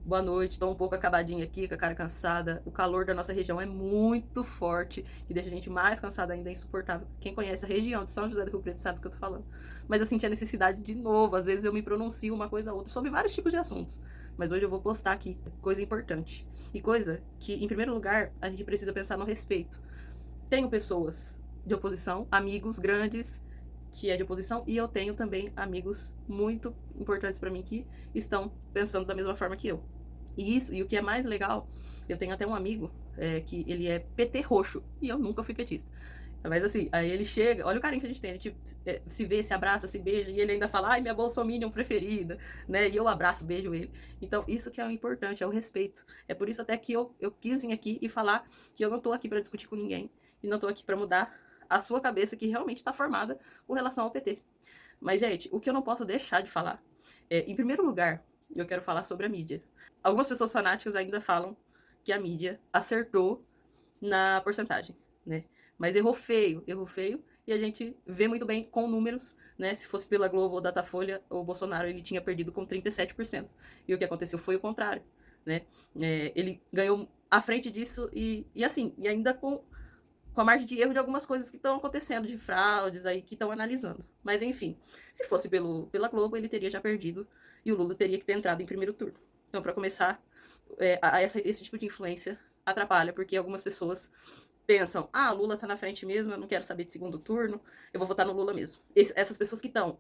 Boa noite, tô um pouco acabadinha aqui, com a cara cansada. O calor da nossa região é muito forte, que deixa a gente mais cansada ainda, é insuportável. Quem conhece a região de São José do Rio Preto sabe o que eu tô falando. Mas eu senti a necessidade de novo, às vezes eu me pronuncio uma coisa ou outra sobre vários tipos de assuntos. Mas hoje eu vou postar aqui coisa importante. E coisa que, em primeiro lugar, a gente precisa pensar no respeito. Tenho pessoas de oposição, amigos grandes que é de oposição, e eu tenho também amigos muito importantes para mim que estão pensando da mesma forma que eu. E o que é mais legal, eu tenho até um amigo que ele é PT roxo, e eu nunca fui petista. Mas assim, aí ele chega, olha o carinho que a gente tem, a gente se vê, se abraça, se beija, e ele ainda fala, ai, minha bolsominion preferida, né? E eu abraço, beijo ele. Então, isso que é o importante, é o respeito. É por isso até que eu quis vir aqui e falar que eu não tô aqui para discutir com ninguém, e não tô aqui para mudar a sua cabeça, que realmente está formada com relação ao PT. Mas, gente, o que eu não posso deixar de falar em primeiro lugar, eu quero falar sobre a mídia. Algumas pessoas fanáticas ainda falam que a mídia acertou na porcentagem, né? Mas errou feio, e a gente vê muito bem com números, né? Se fosse pela Globo ou Datafolha, o Bolsonaro ele tinha perdido com 37%. E o que aconteceu foi o contrário, né? Ele ganhou à frente disso e assim, e ainda com a margem de erro de algumas coisas que estão acontecendo, de fraudes aí, que estão analisando. Mas enfim, se fosse pela Globo, ele teria já perdido e o Lula teria que ter entrado em primeiro turno. Então, para começar, esse tipo de influência atrapalha, porque algumas pessoas pensam, ah, Lula tá na frente mesmo, eu não quero saber de segundo turno, eu vou votar no Lula mesmo. Essas pessoas que estão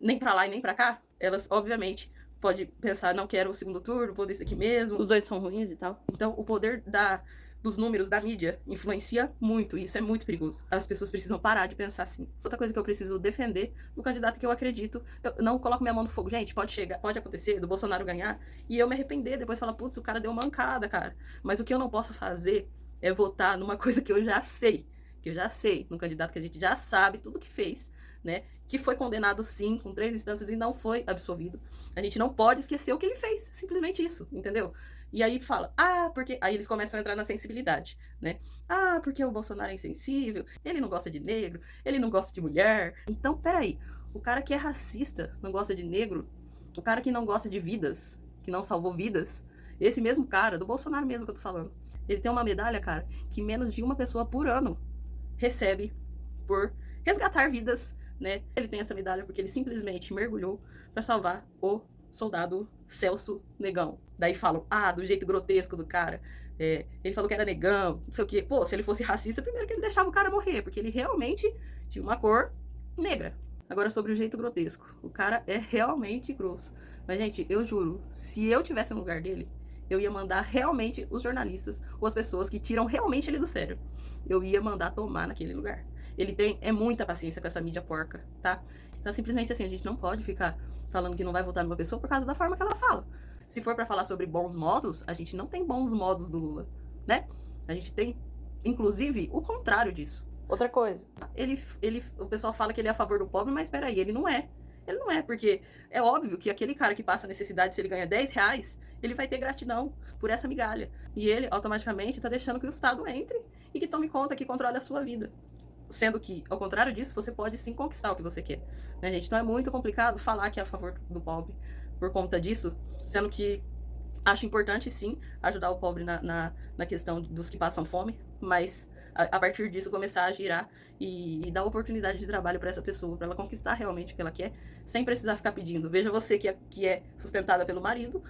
nem para lá e nem para cá, elas, obviamente, pode pensar, não quero o segundo turno, vou desse aqui mesmo, os dois são ruins e tal. Então, o poder dos números da mídia influencia muito, e isso é muito perigoso. As pessoas precisam parar de pensar assim. Outra coisa que eu preciso defender do candidato que eu acredito, eu não coloco minha mão no fogo. Gente, pode acontecer do Bolsonaro ganhar e eu me arrepender, depois falar, putz, o cara deu mancada, cara. Mas o que eu não posso fazer é votar numa coisa que eu já sei, num candidato que a gente já sabe tudo que fez, né? Que foi condenado sim, com 3 instâncias e não foi absolvido. A gente não pode esquecer o que ele fez, simplesmente isso, entendeu? E aí fala, ah, porque. Aí eles começam a entrar na sensibilidade, né? Ah, porque o Bolsonaro é insensível, ele não gosta de negro, ele não gosta de mulher. Então, peraí, o cara que é racista não gosta de negro, o cara que não gosta de vidas, que não salvou vidas, esse mesmo cara, do Bolsonaro mesmo que eu tô falando, ele tem uma medalha, cara, que menos de uma pessoa por ano recebe por resgatar vidas, né? Ele tem essa medalha porque ele simplesmente mergulhou para salvar o soldado Celso Negão. Daí falam, ah, do jeito grotesco do cara. Ele falou que era negão, não sei o quê. Pô, se ele fosse racista, primeiro que ele deixava o cara morrer, porque ele realmente tinha uma cor negra. Agora, sobre o jeito grotesco. O cara é realmente grosso. Mas, gente, eu juro, se eu tivesse no lugar dele, eu ia mandar realmente os jornalistas ou as pessoas que tiram realmente ele do sério. Eu ia mandar tomar naquele lugar. Ele tem muita paciência com essa mídia porca, tá? Então, simplesmente assim, a gente não pode ficar falando que não vai votar numa pessoa por causa da forma que ela fala. Se for para falar sobre bons modos, a gente não tem bons modos do Lula, né? A gente tem, inclusive, o contrário disso. Outra coisa, o pessoal fala que ele é a favor do pobre, mas peraí, ele não é. Ele não é, porque é óbvio que aquele cara que passa necessidade, se ele ganha 10 reais, ele vai ter gratidão por essa migalha. E ele, automaticamente, tá deixando que o Estado entre e que tome conta, que controle a sua vida. Sendo que, ao contrário disso, você pode sim conquistar o que você quer. Né, gente? Então é muito complicado falar que é a favor do pobre por conta disso, sendo que acho importante, sim, ajudar o pobre na questão dos que passam fome, mas a partir disso começar a girar e dar oportunidade de trabalho para essa pessoa, para ela conquistar realmente o que ela quer, sem precisar ficar pedindo. Veja você que é sustentada pelo marido,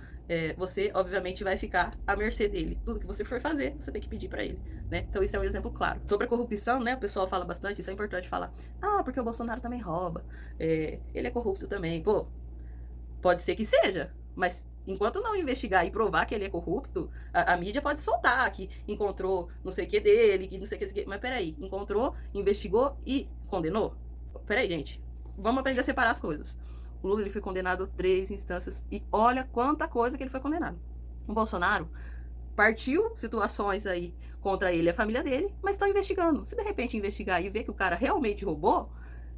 você obviamente vai ficar à mercê dele. Tudo que você for fazer, você tem que pedir para ele, né? Então isso é um exemplo claro. Sobre a corrupção, né, o pessoal fala bastante, isso é importante falar. Ah, porque o Bolsonaro também rouba, ele é corrupto também. Pô, pode ser que seja, mas enquanto não investigar e provar que ele é corrupto, a mídia pode soltar que encontrou não sei o que dele, que não sei o que. Mas peraí, encontrou, investigou e condenou? Peraí, gente, vamos aprender a separar as coisas. O Lula ele foi condenado 3 instâncias e olha quanta coisa que ele foi condenado. O Bolsonaro partiu situações aí contra ele e a família dele, mas estão investigando. Se de repente investigar e ver que o cara realmente roubou,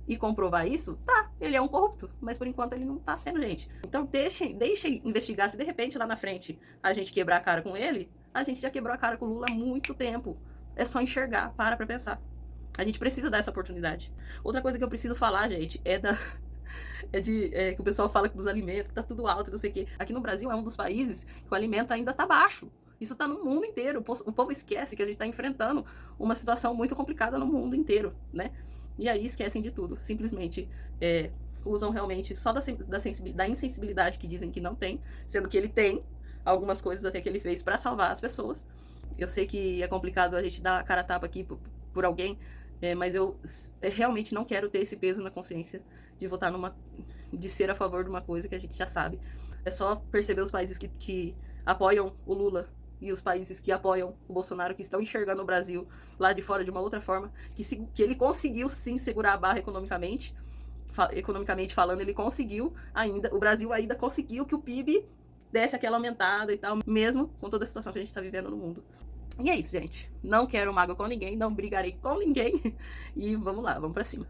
e comprovar isso, tá, ele é um corrupto, mas por enquanto ele não tá sendo gente. Então deixem investigar, se de repente lá na frente a gente quebrar a cara com ele, a gente já quebrou a cara com o Lula há muito tempo. É só enxergar, para pra pensar. A gente precisa dar essa oportunidade. Outra coisa que eu preciso falar, gente, Que o pessoal fala dos alimentos, que tá tudo alto, não sei o quê. Aqui no Brasil é um dos países que o alimento ainda tá baixo. Isso tá no mundo inteiro. O povo esquece que a gente tá enfrentando uma situação muito complicada no mundo inteiro, né? E aí esquecem de tudo. Simplesmente usam realmente só da insensibilidade que dizem que não tem, sendo que ele tem algumas coisas até que ele fez para salvar as pessoas. Eu sei que é complicado a gente dar a cara a tapa aqui por alguém, mas eu realmente não quero ter esse peso na consciência de votar de ser a favor de uma coisa que a gente já sabe. É só perceber os países que apoiam o Lula e os países que apoiam o Bolsonaro, que estão enxergando o Brasil lá de fora de uma outra forma, que ele conseguiu sim segurar a barra economicamente falando, ele conseguiu ainda, o Brasil ainda conseguiu que o PIB desse aquela aumentada e tal, mesmo com toda a situação que a gente tá vivendo no mundo. E é isso, gente. Não quero mágoa com ninguém, não brigarei com ninguém. E vamos lá, vamos pra cima.